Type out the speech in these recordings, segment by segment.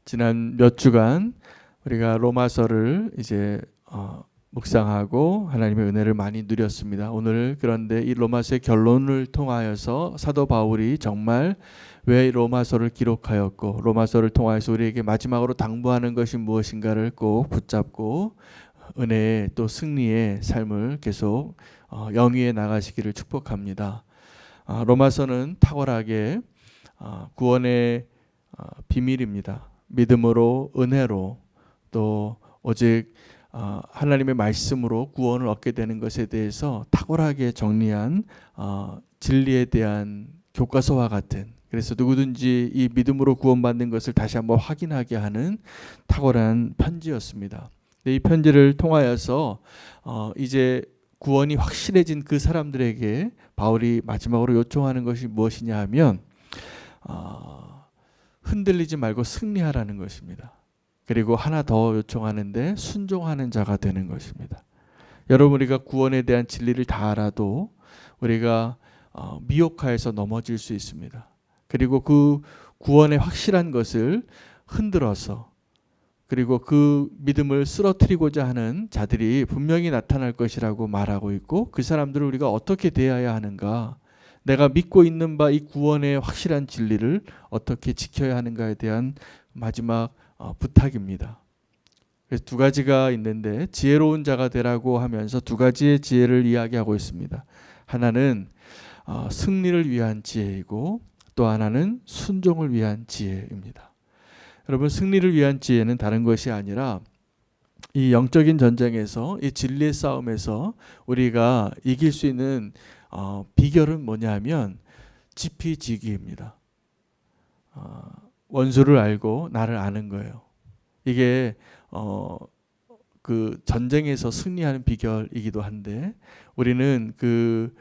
지난 몇 주간 우리가 로마서를 이제 묵상하고 하나님의 은혜를 많이 누렸습니다. 오늘 그런데 이 로마서의 결론을 통하여서 사도 바울이 정말 왜 로마서를 기록하였고 로마서를 통하여서 우리에게 마지막으로 당부하는 것이 무엇인가를 꼭 붙잡고 은혜의 또 승리의 삶을 계속 영위해 나가시기를 축복합니다. 로마서는 탁월하게 구원의 비밀입니다. 믿음으로 은혜로 또 오직 하나님의 말씀으로 구원을 얻게 되는 것에 대해서 탁월하게 정리한 진리에 대한 교과서와 같은, 그래서 누구든지 이 믿음으로 구원받는 것을 다시 한번 확인하게 하는 탁월한 편지였습니다. 이 편지를 통하여서 이제 구원이 확실해진 그 사람들에게 바울이 마지막으로 요청하는 것이 무엇이냐 하면 흔들리지 말고 승리하라는 것입니다. 그리고 하나 더 요청하는데 순종하는 자가 되는 것입니다. 여러분, 우리가 구원에 대한 진리를 다 알아도 우리가 미혹하여서 넘어질 수 있습니다. 그리고 그 구원의 확실한 것을 흔들어서 그리고 그 믿음을 쓰러뜨리고자 하는 자들이 분명히 나타날 것이라고 말하고 있고, 그 사람들을 우리가 어떻게 대해야 하는가, 내가 믿고 있는 바 이 구원의 확실한 진리를 어떻게 지켜야 하는가에 대한 마지막 부탁입니다. 그래서 두 가지가 있는데 지혜로운 자가 되라고 하면서 두 가지의 지혜를 이야기하고 있습니다. 하나는 승리를 위한 지혜이고 또 하나는 순종을 위한 지혜입니다. 여러분, 승리를 위한 지혜는 다른 것이 아니라 이 영적인 전쟁에서, 이 진리의 싸움에서 우리가 이길 수 있는 비결은 뭐냐 하면 지피지기입니다. 원수를 알고 나를 아는 거예요. 이게 그 전쟁에서 승리하는 비결이기도 한데, 우리는 그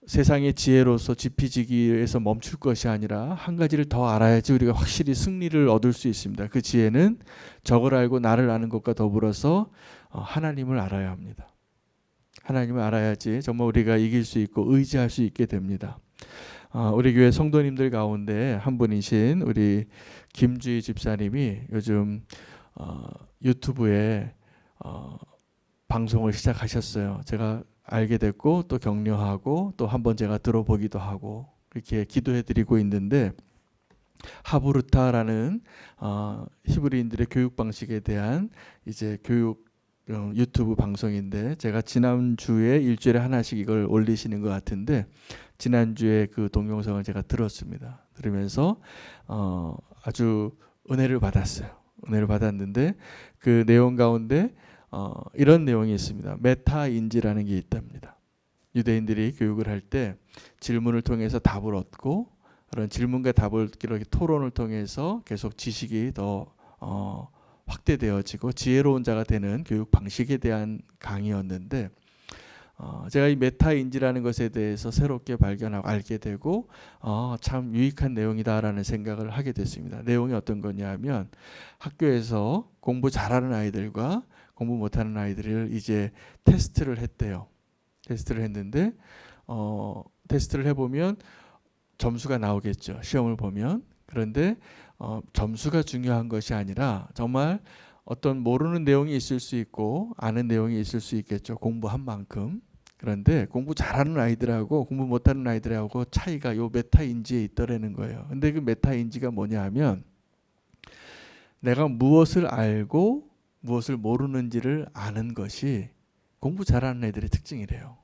세상의 지혜로서 지피지기에서 멈출 것이 아니라 한 가지를 더 알아야지 우리가 확실히 승리를 얻을 수 있습니다. 그 지혜는 적을 알고 나를 아는 것과 더불어서 하나님을 알아야 합니다. 하나님을 알아야지 정말 우리가 이길 수 있고 의지할 수 있게 됩니다. 우리 교회 성도님들 가운데 한 분이신 우리 김주희 집사님이 요즘 유튜브에 방송을 시작하셨어요. 제가 알게 됐고 또 격려하고 또 한번 제가 들어보기도 하고 이렇게 기도해드리고 있는데, 하부르타라는 히브리인들의 교육 방식에 대한 이제 교육 유튜브 방송인데, 제가 지난주에 일주일에 하나씩 이걸 올리시는 것 같은데 지난주에 그 동영상을 제가 들었습니다. 들으면서 아주 은혜를 받았어요. 은혜를 받았는데 그 내용 가운데 이런 내용이 있습니다. 메타인지라는 게 있답니다. 유대인들이 교육을 할 때 질문을 통해서 답을 얻고, 그런 질문과 답을 이렇게 토론을 통해서 계속 지식이 더 확대되어지고 지혜로운 자가 되는 교육 방식에 대한 강의였는데, 제가 이 메타인지라는 것에 대해서 새롭게 발견하고 알게 되고 참 유익한 내용이다라는 생각을 하게 됐습니다. 내용이 어떤 거냐면, 학교에서 공부 잘하는 아이들과 공부 못하는 아이들을 이제 테스트를 했대요. 테스트를 했는데 테스트를 해보면 점수가 나오겠죠. 시험을 보면. 그런데 점수가 중요한 것이 아니라 정말 어떤 모르는 내용이 있을 수 있고 아는 내용이 있을 수 있겠죠. 공부한 만큼. 그런데 공부 잘하는 아이들하고 공부 못하는 아이들하고 차이가 요 메타인지에 있더라는 거예요. 근데 그 메타인지가 뭐냐 하면, 내가 무엇을 알고 무엇을 모르는지를 아는 것이 공부 잘하는 애들의 특징이래요.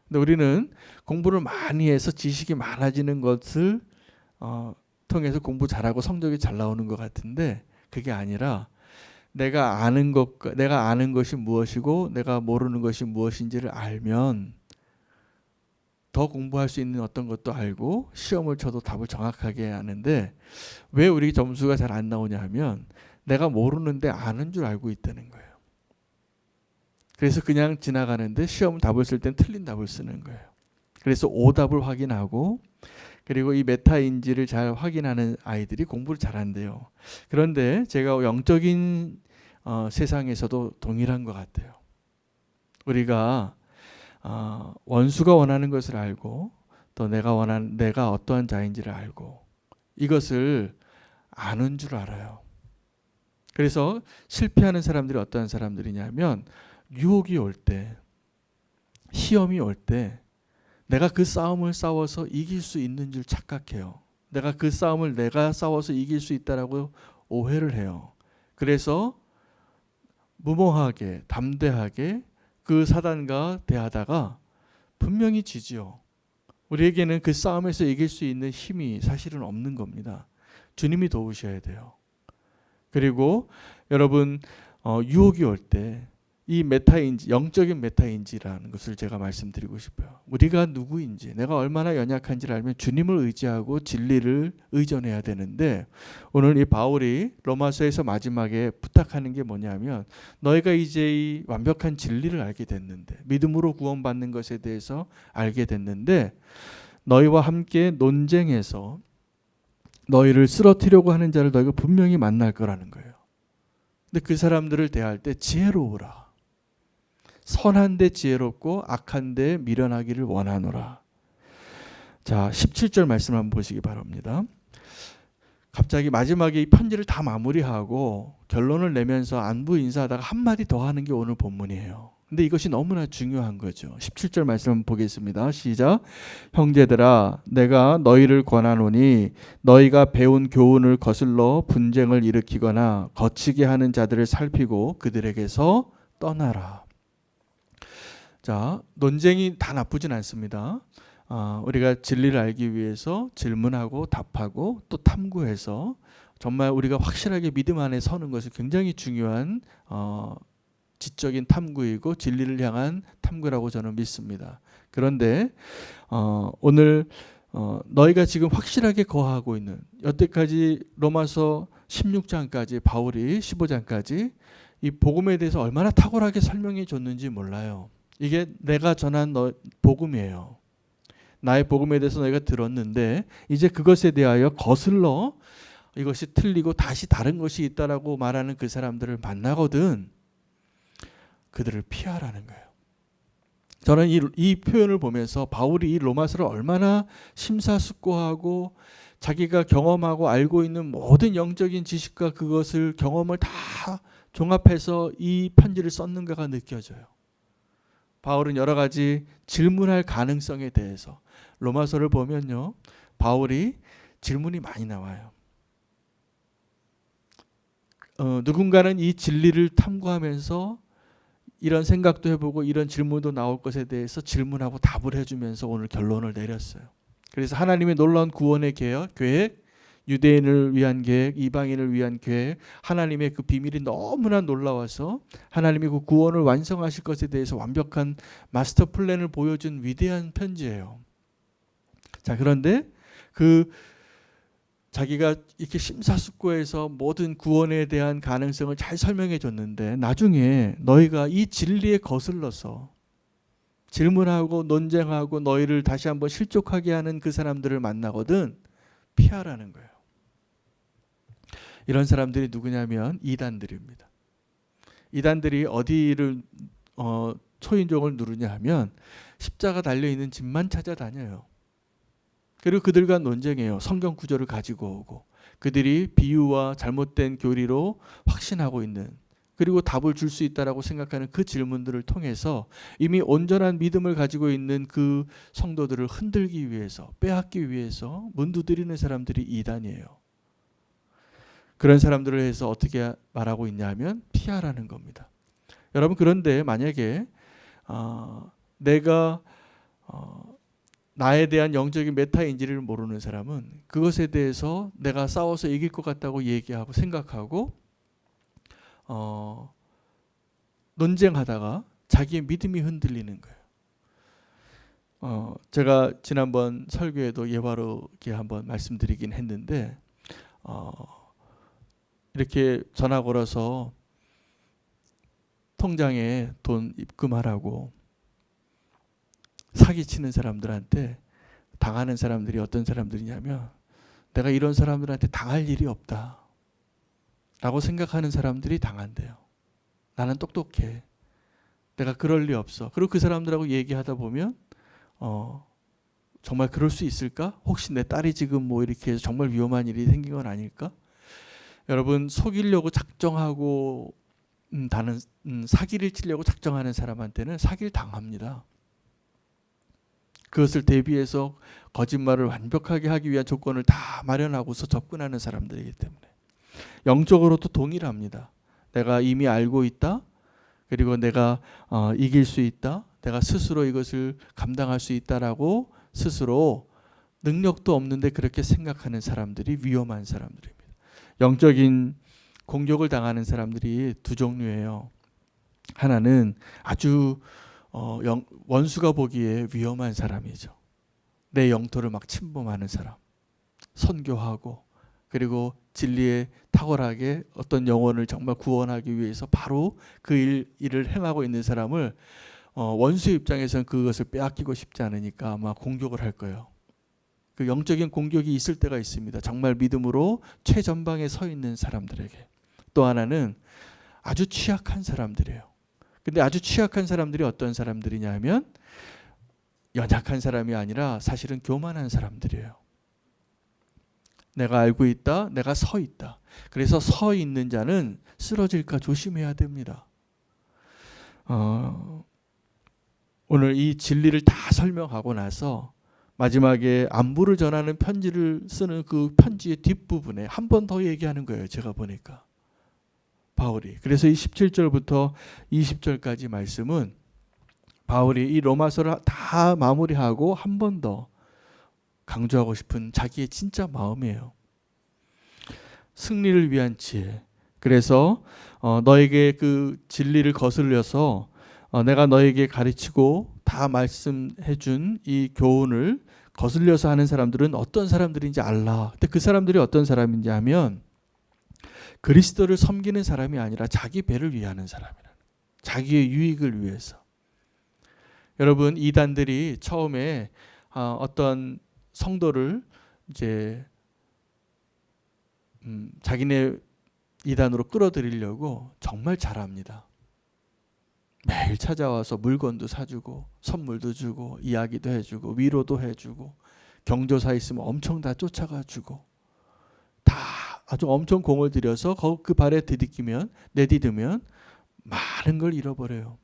근데 우리는 공부를 많이 해서 지식이 많아지는 것을 통해서 공부 잘하고 성적이 잘 나오는 것 같은데, 그게 아니라 내가 아는 것이 무엇이고 내가 모르는 것이 무엇인지를 알면 더 공부할 수 있는 어떤 것도 알고 시험을 쳐도 답을 정확하게 하는데, 왜 우리 점수가 잘 안 나오냐 하면 내가 모르는데 아는 줄 알고 있다는 거예요. 그래서 그냥 지나가는데 시험 답을 쓸 땐 틀린 답을 쓰는 거예요. 그래서 오답을 확인하고, 그리고 이 메타인지를 잘 확인하는 아이들이 공부를 잘한대요. 그런데 제가 영적인 세상에서도 동일한 것 같아요. 우리가 원수가 원하는 것을 알고 또 내가 어떠한 자인지를 알고 이것을 아는 줄 알아요. 그래서 실패하는 사람들이 어떤 사람들이냐면 유혹이 올 때, 시험이 올 때 내가 그 싸움을 싸워서 이길 수 있는 줄 착각해요. 내가 그 싸움을 내가 싸워서 이길 수 있다라고 오해를 해요. 그래서 무모하게 담대하게 그 사단과 대하다가 분명히 지지요. 우리에게는 그 싸움에서 이길 수 있는 힘이 사실은 없는 겁니다. 주님이 도우셔야 돼요. 그리고 여러분 유혹이 올 때 이 메타인지, 영적인 메타인지라는 것을 제가 말씀드리고 싶어요. 우리가 누구인지, 내가 얼마나 연약한지를 알면 주님을 의지하고 진리를 의존해야 되는데, 오늘 이 바울이 로마서에서 마지막에 부탁하는 게 뭐냐면, 너희가 이제 이 완벽한 진리를 알게 됐는데, 믿음으로 구원받는 것에 대해서 알게 됐는데, 너희와 함께 논쟁해서 너희를 쓰러뜨리려고 하는 자를 너희가 분명히 만날 거라는 거예요. 근데 그 사람들을 대할 때 지혜로우라. 선한데 지혜롭고 악한데 미련하기를 원하노라. 자, 17절 말씀 한번 보시기 바랍니다. 갑자기 마지막에 이 편지를 다 마무리하고 결론을 내면서 안부 인사하다가 한마디 더 하는 게 오늘 본문이에요. 근데 이것이 너무나 중요한 거죠. 17절 말씀 한번 보겠습니다. 시작. 형제들아, 내가 너희를 권하노니 너희가 배운 교훈을 거슬러 분쟁을 일으키거나 거치게 하는 자들을 살피고 그들에게서 떠나라. 자, 논쟁이 다 나쁘진 않습니다. 우리가 진리를 알기 위해서 질문하고 답하고 또 탐구해서 정말 우리가 확실하게 믿음 안에 서는 것이 굉장히 중요한 지적인 탐구이고 진리를 향한 탐구라고 저는 믿습니다. 그런데 오늘 너희가 지금 확실하게 거하고 있는, 여태까지 로마서 16장까지 바울이 15장까지 이 복음에 대해서 얼마나 탁월하게 설명해 줬는지 몰라요. 이게 내가 전한 복음이에요. 나의 복음에 대해서 너희가 들었는데 이제 그것에 대하여 거슬러 이것이 틀리고 다시 다른 것이 있다라고 말하는 그 사람들을 만나거든 그들을 피하라는 거예요. 저는 이 표현을 보면서 바울이 이 로마서를 얼마나 심사숙고하고 자기가 경험하고 알고 있는 모든 영적인 지식과 그것을 경험을 다 종합해서 이 편지를 썼는가가 느껴져요. 바울은 여러 가지 질문할 가능성에 대해서 로마서를 보면요, 바울이 질문이 많이 나와요. 누군가는 이 진리를 탐구하면서 이런 생각도 해보고 이런 질문도 나올 것에 대해서 질문하고 답을 해주면서 오늘 결론을 내렸어요. 그래서 하나님의 놀라운 구원의 계획, 유대인을 위한 계획, 이방인을 위한 계획, 하나님의 그 비밀이 너무나 놀라워서 하나님이 그 구원을 완성하실 것에 대해서 완벽한 마스터 플랜을 보여준 위대한 편지예요. 자, 그런데 그 자기가 이렇게 심사숙고해서 모든 구원에 대한 가능성을 잘 설명해 줬는데 나중에 너희가 이 진리에 거슬러서 질문하고 논쟁하고 너희를 다시 한번 실족하게 하는 그 사람들을 만나거든 피하라는 거예요. 이런 사람들이 누구냐면 이단들입니다. 이단들이 어디를 초인종을 누르냐 하면 십자가 달려있는 집만 찾아다녀요. 그리고 그들과 논쟁해요. 성경 구절을 가지고 오고 그들이 비유와 잘못된 교리로 확신하고 있는, 그리고 답을 줄 수 있다라고 생각하는 그 질문들을 통해서 이미 온전한 믿음을 가지고 있는 그 성도들을 흔들기 위해서, 빼앗기 위해서 문두드리는 사람들이 이단이에요. 그런 사람들을 해서 어떻게 말하고 있냐 하면 피하라는 겁니다. 여러분, 그런데 만약에 내가 나에 대한 영적인 메타인지를 모르는 사람은 그것에 대해서 내가 싸워서 이길 것 같다고 얘기하고 생각하고 논쟁하다가 자기의 믿음이 흔들리는 거예요. 제가 지난번 설교에도 예화롭게 한번 말씀드리긴 했는데 이렇게 전화 걸어서 통장에 돈 입금하라고 사기치는 사람들한테 당하는 사람들이 어떤 사람들이냐면 내가 이런 사람들한테 당할 일이 없다 라고 생각하는 사람들이 당한대요. 나는 똑똑해. 내가 그럴 리 없어. 그리고 그 사람들하고 얘기하다 보면 정말 그럴 수 있을까? 혹시 내 딸이 지금 뭐 이렇게 해서 정말 위험한 일이 생긴 건 아닐까? 여러분 속이려고 작정하고 사기를 치려고 작정하는 사람한테는 사기를 당합니다. 그것을 대비해서 거짓말을 완벽하게 하기 위한 조건을 다 마련하고서 접근하는 사람들이기 때문에 영적으로도 동일합니다. 내가 이미 알고 있다. 그리고 내가 이길 수 있다. 내가 스스로 이것을 감당할 수 있다라고 스스로 능력도 없는데 그렇게 생각하는 사람들이 위험한 사람들입니다. 영적인 공격을 당하는 사람들이 두 종류예요. 하나는 아주 원수가 보기에 위험한 사람이죠. 내 영토를 막 침범하는 사람. 선교하고 그리고 진리에 탁월하게 어떤 영혼을 정말 구원하기 위해서 바로 그 일을 행하고 있는 사람을 원수의 입장에서는 그것을 빼앗기고 싶지 않으니까 아마 공격을 할 거예요. 그 영적인 공격이 있을 때가 있습니다. 정말 믿음으로 최전방에 서 있는 사람들에게. 또 하나는 아주 취약한 사람들이에요. 근데 아주 취약한 사람들이 어떤 사람들이냐 하면 연약한 사람이 아니라 사실은 교만한 사람들이에요. 내가 알고 있다. 내가 서 있다. 그래서 서 있는 자는 쓰러질까 조심해야 됩니다. 오늘 이 진리를 다 설명하고 나서 마지막에 안부를 전하는 편지를 쓰는 그 편지의 뒷부분에 한 번 더 얘기하는 거예요. 제가 보니까. 바울이. 그래서 이 17절부터 20절까지 말씀은 바울이 이 로마서를 다 마무리하고 한 번 더 강조하고 싶은 자기의 진짜 마음이에요. 승리를 위한 지혜. 그래서 너에게 그 진리를 거슬려서 내가 너에게 가르치고 다 말씀해 준 이 교훈을 거슬려서 하는 사람들은 어떤 사람들인지 알라. 근데 그 사람들이 어떤 사람인지 하면 그리스도를 섬기는 사람이 아니라 자기 배를 위하는 사람이라. 자기의 유익을 위해서. 여러분 이단들이 처음에 어떤 성도를 이제 자기네 이단으로 끌어들이려고 정말 잘합니다. 매일 찾아와서 물건도 사주고 선물도 주고 이야기도 해주고 위로도 해주고 경조사 있으면 엄청 다 쫓아가 주고 다 아주 엄청 공을 들여서 그 발에 내디디면 많은 걸 잃어버려요.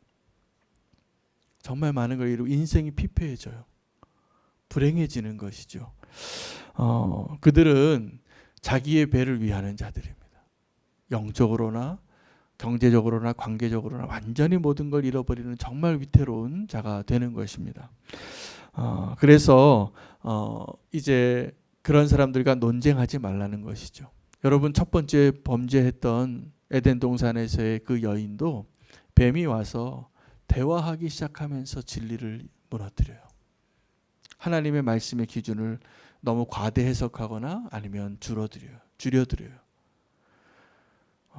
정말 많은 걸 잃고 인생이 피폐해져요. 불행해지는 것이죠. 그들은 자기의 배를 위하는 자들입니다. 영적으로나 경제적으로나 관계적으로나 완전히 모든 걸 잃어버리는 정말 위태로운 자가 되는 것입니다. 그래서 이제 그런 사람들과 논쟁하지 말라는 것이죠. 여러분 첫 번째 범죄했던 에덴 동산에서의 그 여인도 뱀이 와서 대화하기 시작하면서 진리를 무너뜨려요. 하나님의 말씀의 기준을 너무 과대 해석하거나 아니면 줄여드려요.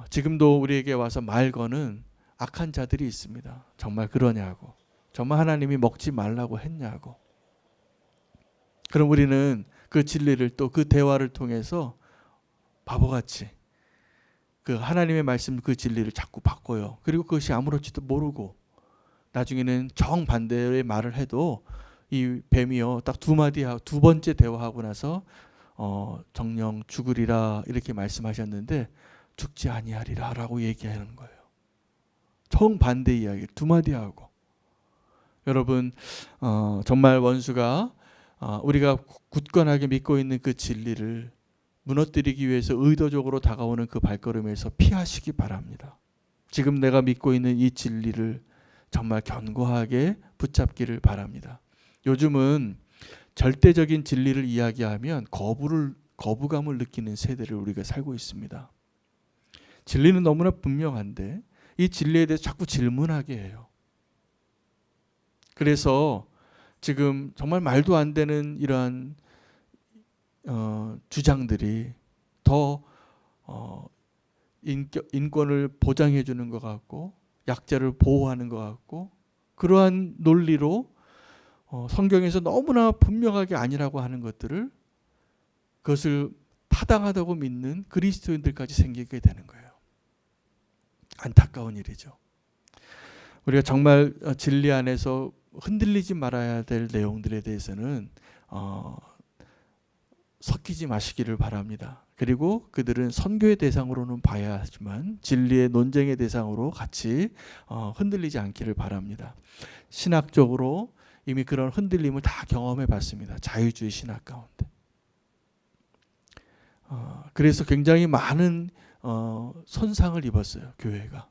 지금도 우리에게 와서 말 거는 악한 자들이 있습니다. 정말 그러냐고. 정말 하나님이 먹지 말라고 했냐고. 그럼 우리는 그 진리를 또 그 대화를 통해서 바보같이 그 하나님의 말씀 그 진리를 자꾸 바꿔요. 그리고 그것이 아무렇지도 모르고 나중에는 정반대의 말을 해도 이 뱀이요 딱 두 번째 대화하고 나서 정령 죽으리라 이렇게 말씀하셨는데 죽지 아니하리라 라고 얘기하는 거예요. 정반대 이야기를 두 마디 하고. 여러분 정말 원수가 우리가 굳건하게 믿고 있는 그 진리를 무너뜨리기 위해서 의도적으로 다가오는 그 발걸음에서 피하시기 바랍니다. 지금 내가 믿고 있는 이 진리를 정말 견고하게 붙잡기를 바랍니다. 요즘은 절대적인 진리를 이야기하면 거부감을 느끼는 세대를 우리가 살고 있습니다. 진리는 너무나 분명한데 이 진리에 대해서 자꾸 질문하게 해요. 그래서 지금 정말 말도 안 되는 이러한 주장들이 더 인권을 보장해 주는 것 같고 약자를 보호하는 것 같고 그러한 논리로 성경에서 너무나 분명하게 아니라고 하는 것들을 그것을 타당하다고 믿는 그리스도인들까지 생기게 되는 거예요. 안타까운 일이죠. 우리가 정말 진리 안에서 흔들리지 말아야 될 내용들에 대해서는 섞이지 마시기를 바랍니다. 그리고 그들은 선교의 대상으로는 봐야 하지만 진리의 논쟁의 대상으로 같이 흔들리지 않기를 바랍니다. 신학적으로 이미 그런 흔들림을 다 경험해 봤습니다. 자유주의 신학 가운데. 그래서 굉장히 많은 손상을 입었어요. 교회가.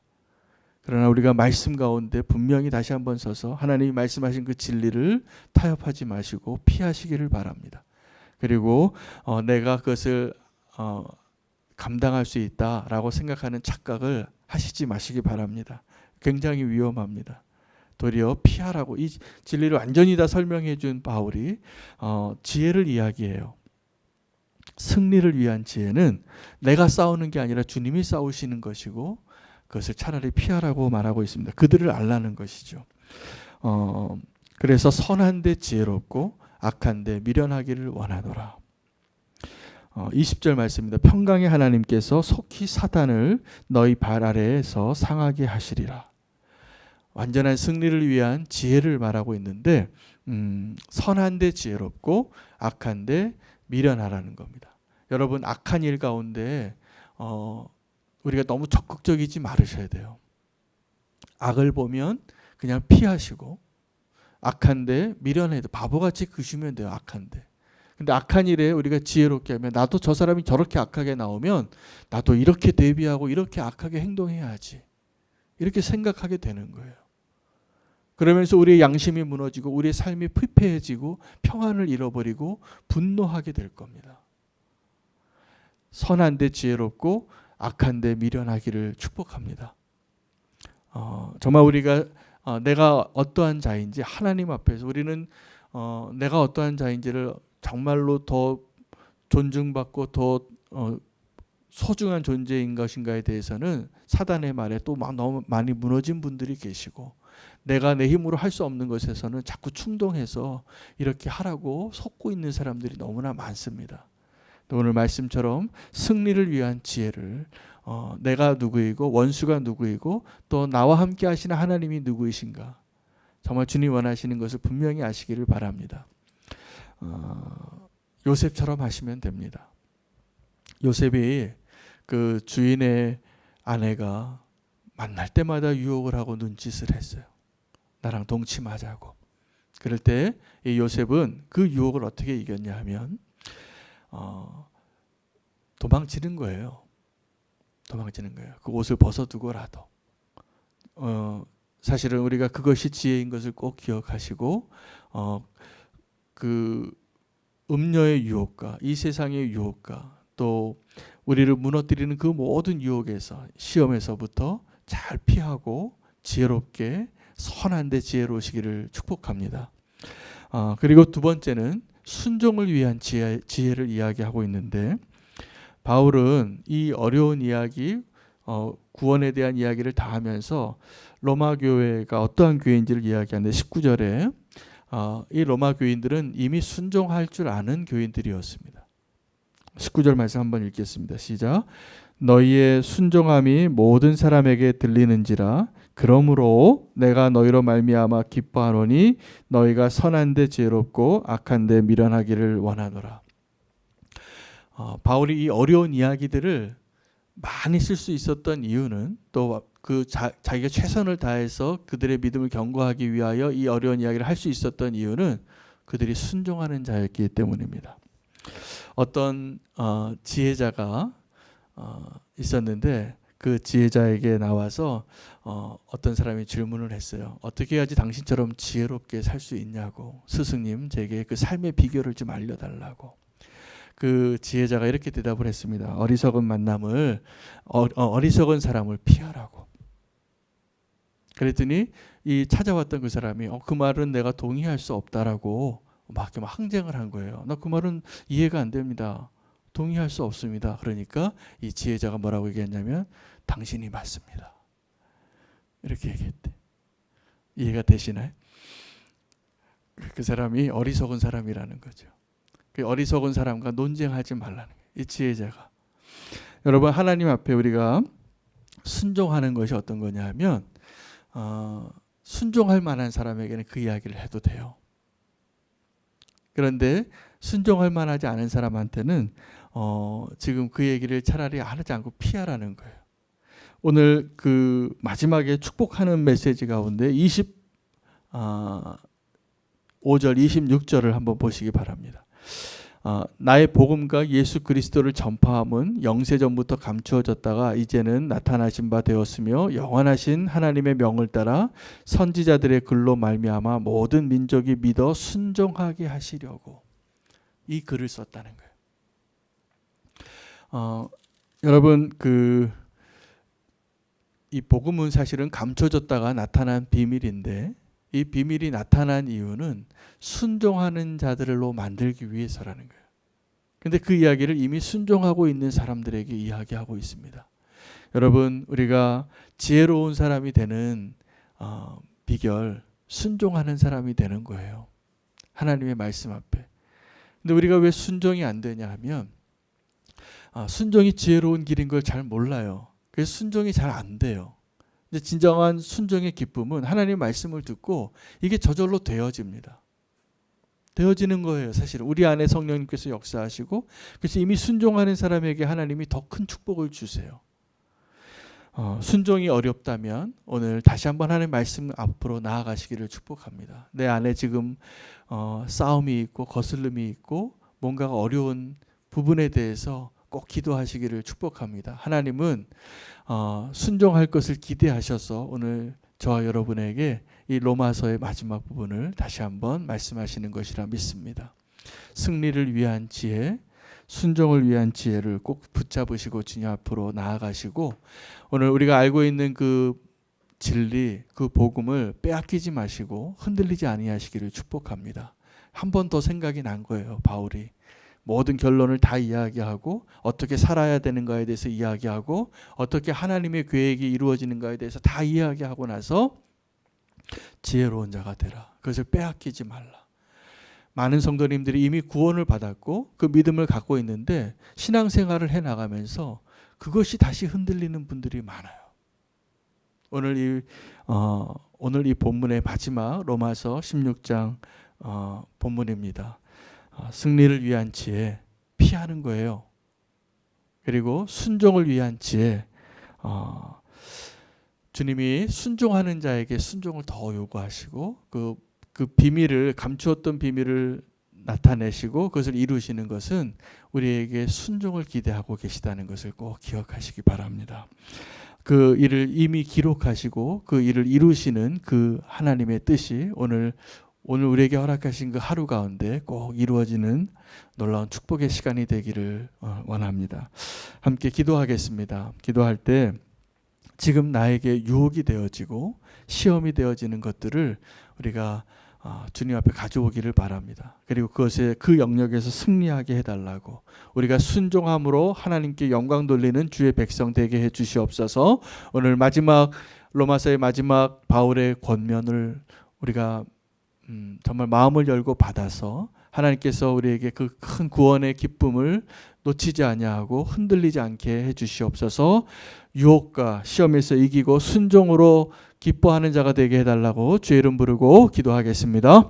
그러나 우리가 말씀 가운데 분명히 다시 한번 서서 하나님이 말씀하신 그 진리를 타협하지 마시고 피하시기를 바랍니다. 그리고 내가 그것을 감당할 수 있다라고 생각하는 착각을 하시지 마시기 바랍니다. 굉장히 위험합니다. 도리어 피하라고 이 진리를 완전히 다 설명해 준 바울이 지혜를 이야기해요. 승리를 위한 지혜는 내가 싸우는 게 아니라 주님이 싸우시는 것이고 그것을 차라리 피하라고 말하고 있습니다. 그들을 알라는 것이죠. 그래서 선한데 지혜롭고 악한데 미련하기를 원하노라. 20절 말씀입니다. 평강의 하나님께서 속히 사단을 너희 발 아래에서 상하게 하시리라. 완전한 승리를 위한 지혜를 말하고 있는데 선한데 지혜롭고 악한데 미련하라는 겁니다. 여러분 악한 일 가운데 우리가 너무 적극적이지 말으셔야 돼요. 악을 보면 그냥 피하시고 악한데 미련해도 바보같이 그시면 돼요. 악한데. 근데 악한 일에 우리가 지혜롭게 하면 나도 저 사람이 저렇게 악하게 나오면 나도 이렇게 대비하고 이렇게 악하게 행동해야지. 이렇게 생각하게 되는 거예요. 그러면서 우리의 양심이 무너지고 우리의 삶이 피폐해지고 평안을 잃어버리고 분노하게 될 겁니다. 선한데 지혜롭고 악한데 미련하기를 축복합니다. 정말 우리가 내가 어떠한 자인지 하나님 앞에서 우리는 내가 어떠한 자인지를 정말로 더 존중받고 더 소중한 존재인 것인가에 대해서는 사단의 말에 또 너무 많이 무너진 분들이 계시고 내가 내 힘으로 할 수 없는 것에서는 자꾸 충동해서 이렇게 하라고 속고 있는 사람들이 너무나 많습니다. 오늘 말씀처럼 승리를 위한 지혜를 내가 누구이고 원수가 누구이고 또 나와 함께 하시는 하나님이 누구이신가 정말 주님 원하시는 것을 분명히 아시기를 바랍니다. 요셉처럼 하시면 됩니다. 요셉이 그 주인의 아내가 만날 때마다 유혹을 하고 눈짓을 했어요. 나랑 동침하자고. 그럴 때 이 요셉은 그 유혹을 어떻게 이겼냐 하면 도망치는 거예요. 도망치는 거예요. 그 옷을 벗어두고라도. 사실은 우리가 그것이 지혜인 것을 꼭 기억하시고 그 음녀의 유혹과 이 세상의 유혹과 또 우리를 무너뜨리는 그 모든 유혹에서 시험에서부터 잘 피하고 지혜롭게 선한데 지혜로우시기를 축복합니다. 그리고 두 번째는 순종을 위한 지혜를 이야기하고 있는데 바울은 이 어려운 이야기 구원에 대한 이야기를 다 하면서 로마 교회가 어떠한 교회인지를 이야기하는데 19절에 이 로마 교인들은 이미 순종할 줄 아는 교인들이었습니다. 19절 말씀 한번 읽겠습니다. 시작. 너희의 순종함이 모든 사람에게 들리는지라 그러므로 내가 너희로 말미암아 기뻐하노니 너희가 선한데 지혜롭고 악한데 미련하기를 원하노라. 바울이 이 어려운 이야기들을 많이 쓸 수 있었던 이유는 또 그 자기가 최선을 다해서 그들의 믿음을 견고하기 위하여 이 어려운 이야기를 할 수 있었던 이유는 그들이 순종하는 자였기 때문입니다. 어떤 지혜자가 있었는데 그 지혜자에게 나와서 어떤 사람이 질문을 했어요. 어떻게 해야지 당신처럼 지혜롭게 살 수 있냐고. 스승님 제게 그 삶의 비결을 좀 알려달라고. 그 지혜자가 이렇게 대답을 했습니다. 어리석은 만남을 어리석은 사람을 피하라고. 그랬더니 이 찾아왔던 그 사람이 그 말은 내가 동의할 수 없다라고 막 항쟁을 한 거예요. 나 그 말은 이해가 안 됩니다. 동의할 수 없습니다. 그러니까 이 지혜자가 뭐라고 얘기했냐면 당신이 맞습니다. 이렇게 얘기했대. 이해가 되시나요? 그 사람이 어리석은 사람이라는 거죠. 그 어리석은 사람과 논쟁하지 말라는 거예요. 이 지혜자가. 여러분 하나님 앞에 우리가 순종하는 것이 어떤 거냐 하면 순종할 만한 사람에게는 그 이야기를 해도 돼요. 그런데 순종할 만하지 않은 사람한테는 지금 그 얘기를 차라리 하지 않고 피하라는 거예요. 오늘 그 마지막에 축복하는 메시지 가운데 25절 26절을 한번 보시기 바랍니다. 나의 복음과 예수 그리스도를 전파함은 영세전부터 감추어졌다가 이제는 나타나신 바 되었으며 영원하신 하나님의 명을 따라 선지자들의 글로 말미암아 모든 민족이 믿어 순종하게 하시려고 이 글을 썼다는 거예요. 여러분 이 복음은 사실은 감춰졌다가 나타난 비밀인데 이 비밀이 나타난 이유는 순종하는 자들로 만들기 위해서라는 거예요. 근데 그 이야기를 이미 순종하고 있는 사람들에게 이야기하고 있습니다. 여러분, 우리가 지혜로운 사람이 되는 비결, 순종하는 사람이 되는 거예요. 하나님의 말씀 앞에. 근데 우리가 왜 순종이 안 되냐 하면 순종이 지혜로운 길인 걸 잘 몰라요. 그래서 순종이 잘 안 돼요. 근데 진정한 순종의 기쁨은 하나님의 말씀을 듣고 이게 저절로 되어집니다. 되어지는 거예요. 사실 우리 안에 성령님께서 역사하시고 그래서 이미 순종하는 사람에게 하나님이 더 큰 축복을 주세요. 순종이 어렵다면 오늘 다시 한번 하나님의 말씀 앞으로 나아가시기를 축복합니다. 내 안에 지금 싸움이 있고 거슬림이 있고 뭔가가 어려운 부분에 대해서 꼭 기도하시기를 축복합니다. 하나님은 순종할 것을 기대하셔서 오늘 저와 여러분에게 이 로마서의 마지막 부분을 다시 한번 말씀하시는 것이라 믿습니다. 승리를 위한 지혜, 순종을 위한 지혜를 꼭 붙잡으시고 주님 앞으로 나아가시고 오늘 우리가 알고 있는 그 진리, 그 복음을 빼앗기지 마시고 흔들리지 아니하시기를 축복합니다. 한 번 더 생각이 난 거예요. 바울이. 모든 결론을 다 이야기하고 어떻게 살아야 되는가에 대해서 이야기하고 어떻게 하나님의 계획이 이루어지는가에 대해서 다 이야기하고 나서 지혜로운 자가 되라. 그것을 빼앗기지 말라. 많은 성도님들이 이미 구원을 받았고 그 믿음을 갖고 있는데 신앙생활을 해나가면서 그것이 다시 흔들리는 분들이 많아요. 오늘 이 본문의 마지막 로마서 16장 본문입니다. 승리를 위한 지혜 피하는 거예요. 그리고 순종을 위한 지혜 주님이 순종하는 자에게 순종을 더 요구하시고 그 비밀을 감추었던 비밀을 나타내시고 그것을 이루시는 것은 우리에게 순종을 기대하고 계시다는 것을 꼭 기억하시기 바랍니다. 그 일을 이미 기록하시고 그 일을 이루시는 그 하나님의 뜻이 오늘 우리에게 허락하신 그 하루 가운데 꼭 이루어지는 놀라운 축복의 시간이 되기를 원합니다. 함께 기도하겠습니다. 기도할 때 지금 나에게 유혹이 되어지고 시험이 되어지는 것들을 우리가 주님 앞에 가져오기를 바랍니다. 그리고 그 영역에서 승리하게 해달라고 우리가 순종함으로 하나님께 영광 돌리는 주의 백성 되게 해주시옵소서. 오늘 마지막 로마서의 마지막 바울의 권면을 우리가 정말 마음을 열고 받아서 하나님께서 우리에게 그 큰 구원의 기쁨을 놓치지 아니하고 흔들리지 않게 해주시옵소서. 유혹과 시험에서 이기고 순종으로 기뻐하는 자가 되게 해달라고 주의 이름 부르고 기도하겠습니다.